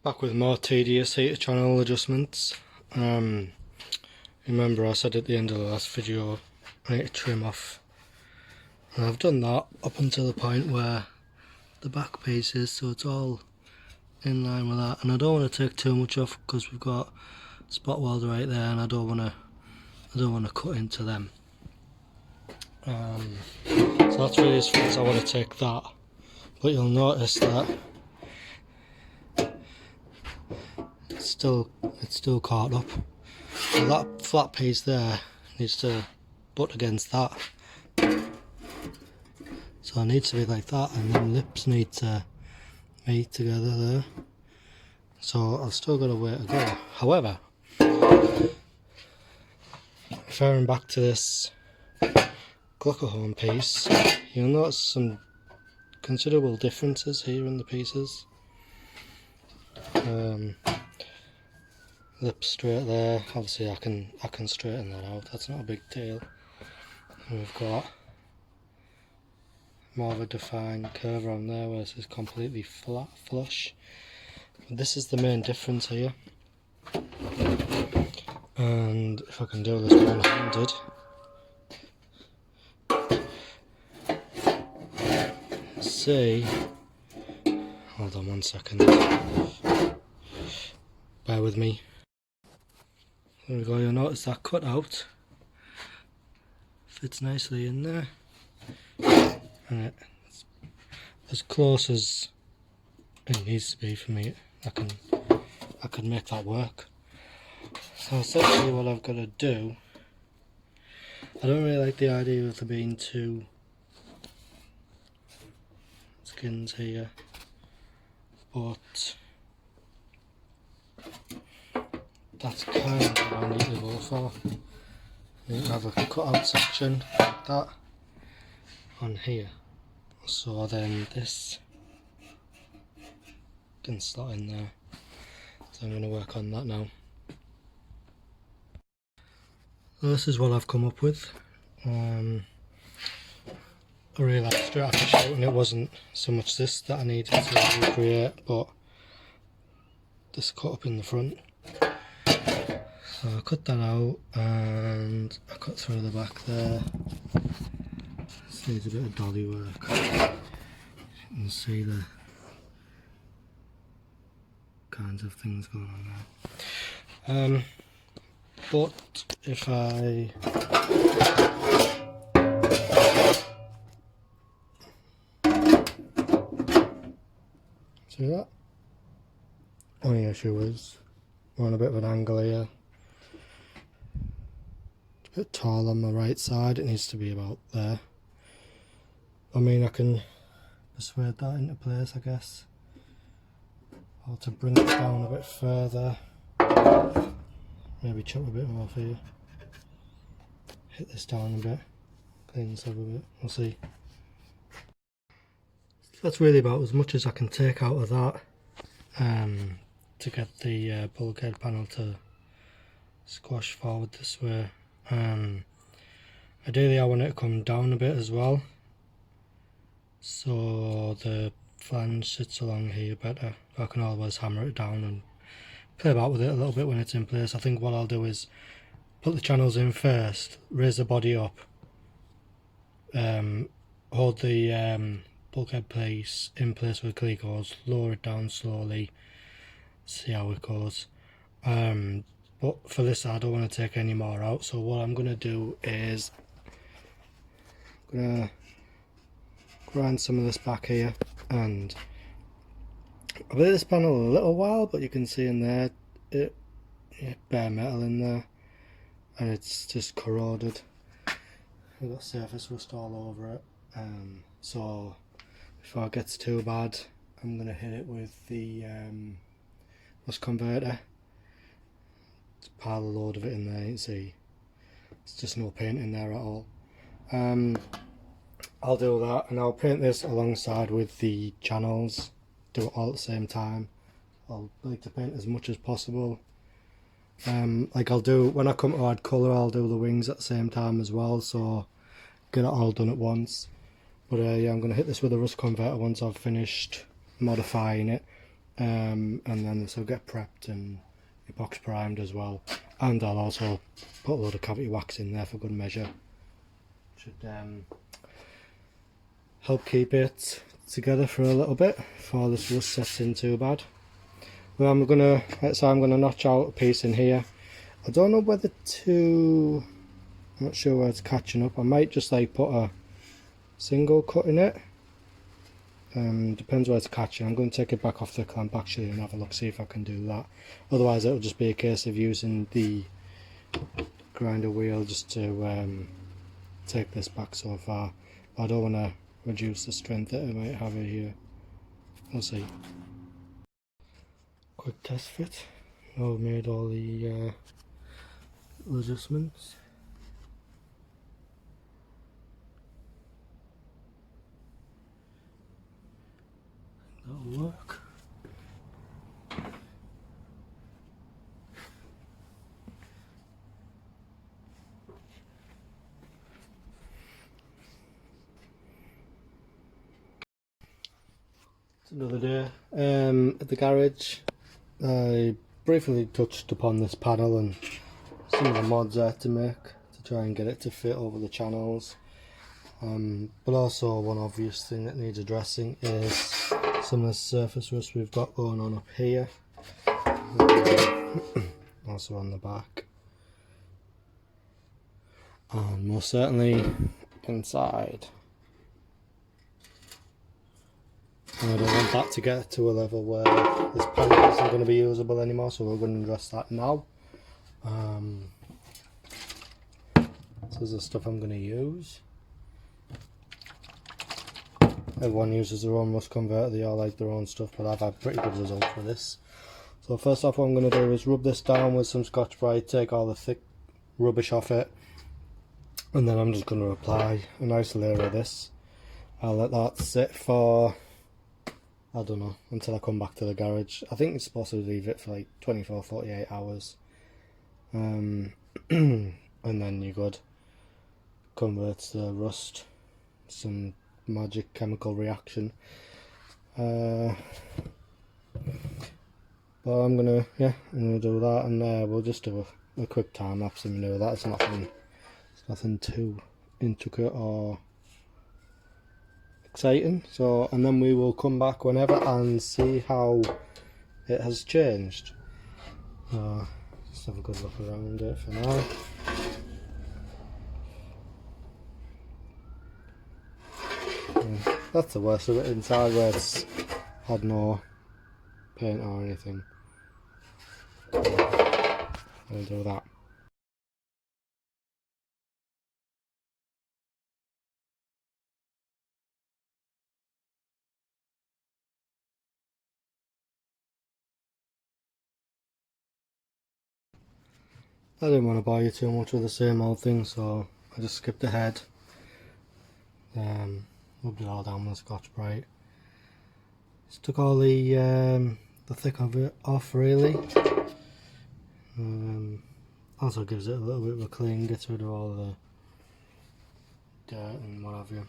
Back with more tedious heater channel adjustments. Remember I said at the end of the last video I need to trim off, and I've done that up until the point where the back piece is, so it's all in line with that. And I don't want to take too much off because we've got spot welds right there, and I don't want to cut into them. So that's really as far as I want to take that. But you'll notice that it's still caught up. So that flat piece there needs to butt against that. So it needs to be like that, and then lips need to meet together there. So I've still got a way to go. However, referring back to this Glucahorn piece, you'll notice some considerable differences here in the pieces. Lips straight there. Obviously I can straighten that out, that's not a big deal. And we've got more of a defined curve around there, whereas it's completely flat flush. But this is the main difference here. And if I can do this one-handed, see, hold on 1 second, bear with me. There we go, you'll notice that cut out fits nicely in there, and it's as close as it needs to be for me. I can make that work. So essentially what I've got to do, I don't really like the idea of there being two skins here, but that's kind of what I need to go for. I need to have a cut out section like that on here, so then this can slot in there. So I'm going to work on that now. So this is what I've come up with. I really like straight after shooting, it wasn't so much this that I needed to recreate, but this cut up in the front. So I cut that out and I cut through the back there. This needs a bit of dolly work. You can see the kinds of things going on there. But if I see that, only issue is we're on a bit of an angle here. It's a bit tall on the right side, it needs to be about there. I mean, I can persuade that into place, I guess, or to bring it down a bit further. Maybe chop a bit more here. Hit this down a bit, clean this up a bit, we'll see. So that's really about as much as I can take out of that to get the bulkhead panel to squash forward this way. Ideally I want it to come down a bit as well, so the flange sits along here better. I can always hammer it down and play about with it a little bit when it's in place. I think what I'll do is put the channels in first, raise the body up, hold the bulkhead place in place with Clecos, lower it down slowly, see how it goes. But for this I don't want to take any more out, so what I'm going to do is I'm going to grind some of this back here, and I've lit this panel a little while, but you can see in there it bare metal in there, and it's just corroded. We've got surface rust all over it, so before it gets too bad I'm going to hit it with the rust converter. Just pile a load of it in there, you can see it's just no paint in there at all. I'll do that, and I'll paint this alongside with the channels, do it all at the same time. I'll like to paint as much as possible. Like I'll do, when I come to add colour, I'll do the wings at the same time as well, so get it all done at once. But yeah, I'm going to hit this with a rust converter once I've finished modifying it, and then this will get prepped and epox primed as well, and I'll also put a load of cavity wax in there for good measure. Should help keep it together for a little bit before this rust sets in too bad. Well, I'm gonna notch out a piece in here. I don't know whether to, I'm not sure where it's catching up. I might just like put a single cut in it. Depends where it's catching. I'm going to take it back off the clamp actually and have a look, see if I can do that. Otherwise it'll just be a case of using the grinder wheel just to take this back so far. I don't want to reduce the strength that I might have here. We'll see. Quick test fit. Now I've made all the adjustments. That'll work. It's another day at the garage. I briefly touched upon this panel and some of the mods I had to make to try and get it to fit over the channels. But also one obvious thing that needs addressing is some of the surface rust we've got going on up here. Also on the back. And most certainly inside. And I don't want that to get to a level where this panel isn't going to be usable anymore, so we're going to address that now. This is the stuff I'm going to use. Everyone uses their own rust converter, they all like their own stuff, but I've had pretty good results for this. So first off, what I'm going to do is rub this down with some Scotch-Brite, take all the thick rubbish off it, and then I'm just going to apply a nice layer of this. I'll let that sit for, I don't know, until I come back to the garage. I think it's supposed to leave it for like 24-48 hours. And then you're good. Converts the rust, some magic chemical reaction. But I'm gonna do that, and we'll just do a quick time lapse of me do that. It's nothing too intricate or exciting. So, and then we will come back whenever and see how it has changed. Just have a good look around it for now. That's the worst of it inside, where it's had no paint or anything. I'll do that. I didn't want to bore you too much with the same old thing, so I just skipped ahead. Rubbed it all down with Scotch-Brite. Just took all the thick of it off really. Also gives it a little bit of a clean, gets rid of all the dirt and what have you.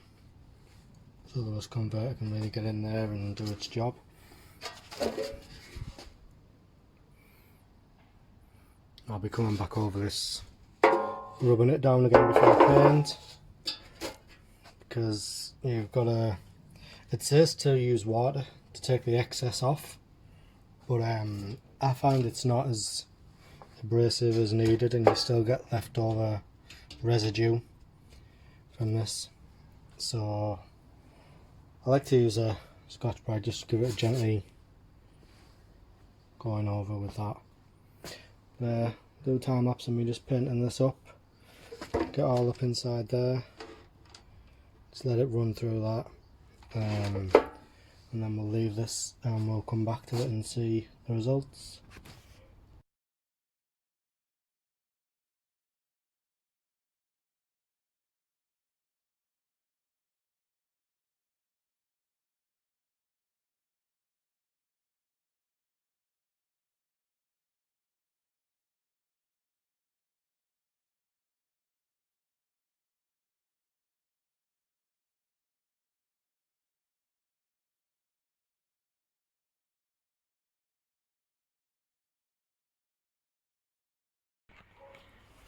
So the rust converter can really get in there and do its job. I'll be coming back over this, rubbing it down again before I paint, because you've got to, it says to use water to take the excess off, but I find it's not as abrasive as needed, and you still get leftover residue from this. So I like to use a Scotch-Brite, just give it a gently going over with that. Do a time lapse of me just painting this up, get all up inside there, just let it run through that, and then we'll leave this and we'll come back to it and see the results.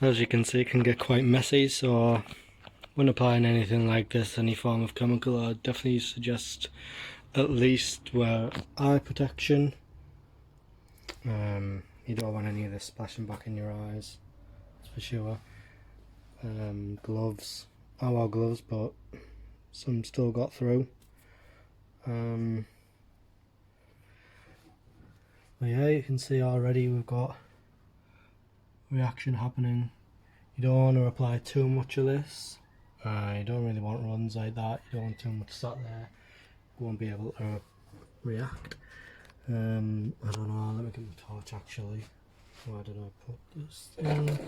As you can see, it can get quite messy, so when applying anything like this, any form of chemical, I'd definitely suggest at least wear eye protection. You don't want any of this splashing back in your eyes, that's for sure. Gloves, I wore gloves, but some still got through. But yeah, you can see already we've got reaction happening. You don't want to apply too much of this. You don't really want runs like that. You don't want too much sat there. You won't be able to react. I don't know, let me get my torch actually. Where did I put this thing?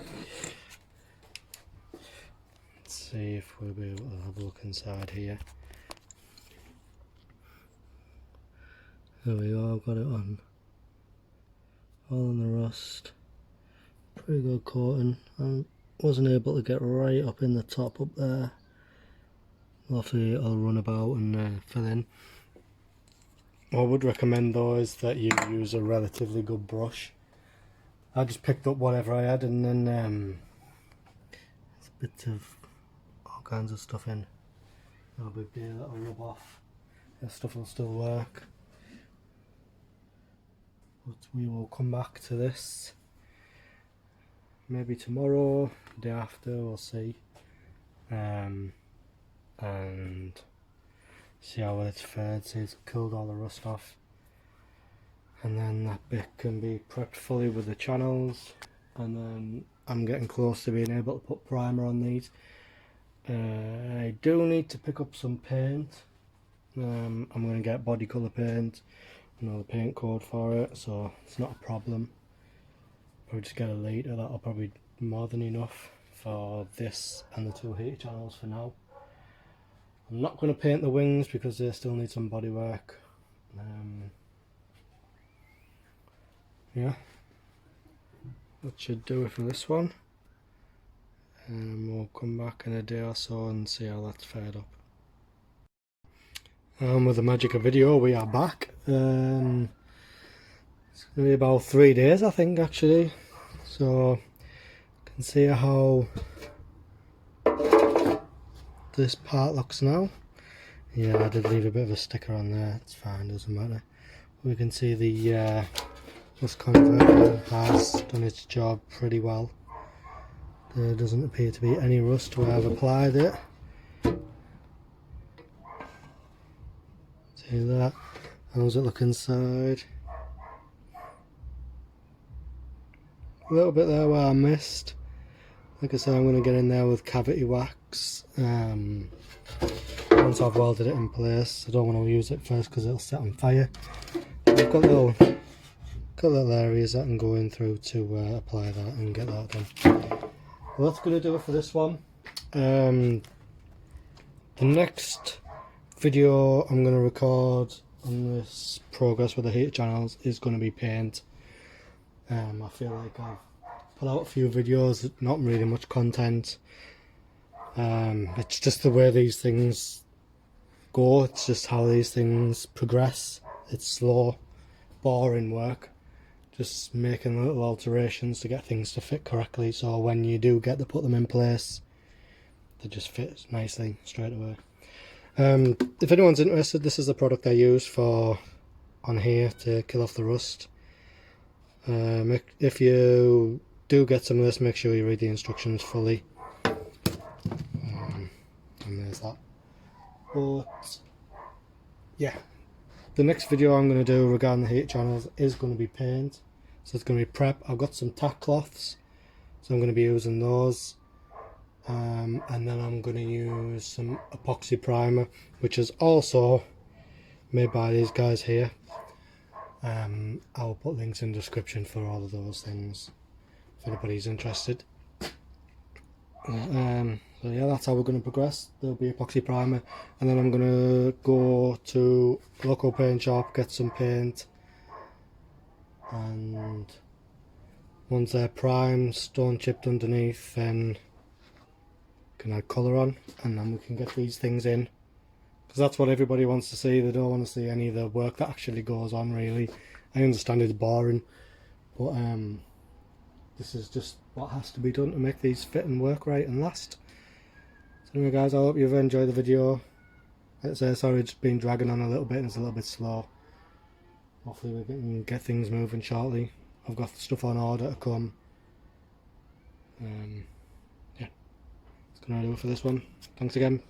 Let's see if we'll be able to have a look inside here. There we go, I've got it on. All in the rust. Pretty good coating. I wasn't able to get right up in the top up there. Hopefully I'll run about and fill in. What I would recommend though is that you use a relatively good brush. I just picked up whatever I had and then there's a bit of all kinds of stuff in. No big deal, that'll rub off. That stuff will still work. But we will come back to this maybe tomorrow, the day after, we'll see. And see how it's fared, see it's killed all the rust off. And then that bit can be prepped fully with the channels, and then I'm getting close to being able to put primer on these. I do need to pick up some paint. I'm going to get body colour paint. I know the paint code for it, so it's not a problem. Probably just get a litre, that'll probably be more than enough for this and the 2 heater channels for now. I'm not going to paint the wings because they still need some body work. Yeah, that should do it for this one. We'll come back in a day or so and see how that's fared up. With the magic of video, we are back. It's going to be about 3 days, I think, actually. So you can see how this part looks now. Yeah, I did leave a bit of a sticker on there. It's fine, doesn't matter. We can see the rust converter has done its job pretty well. There doesn't appear to be any rust where I've applied it. See that? How does it look inside? A little bit there where I missed. Like I said, I'm going to get in there with cavity wax. Once I've welded it in place, I don't want to use it first because it'll set on fire. I've got little areas that I'm going through to apply that and get that done. Well, that's going to do it for this one. The next video I'm going to record on this progress with the heater channels is going to be paint. I feel like I've put out a few videos, not really much content. It's just the way these things go, it's just how these things progress. It's slow, boring work, just making little alterations to get things to fit correctly, so when you do get to put them in place, they just fit nicely straight away. If anyone's interested, this is the product I use for on here to kill off the rust. If you do get some of this, make sure you read the instructions fully. And there's that. But yeah, the next video I'm going to do regarding the heater channels is going to be paint. So it's going to be prep. I've got some tack cloths, so I'm going to be using those. And then I'm going to use some epoxy primer, which is also made by these guys here. I'll put links in the description for all of those things if anybody's interested. So yeah, that's how we're going to progress. There'll be epoxy primer, and then I'm going to go to local paint shop, get some paint, and once they're primed, stone chipped underneath, then can add colour on, and then we can get these things in, because that's what everybody wants to see. They don't want to see any of the work that actually goes on, really. I understand it's boring, but this is just what has to be done to make these fit and work right and last. So anyway guys, I hope you've enjoyed the video. Like I say, sorry it's been dragging on a little bit and it's a little bit slow. Hopefully we can get things moving shortly. I've got stuff on order to come. Yeah, that's gonna do it for this one. Thanks again.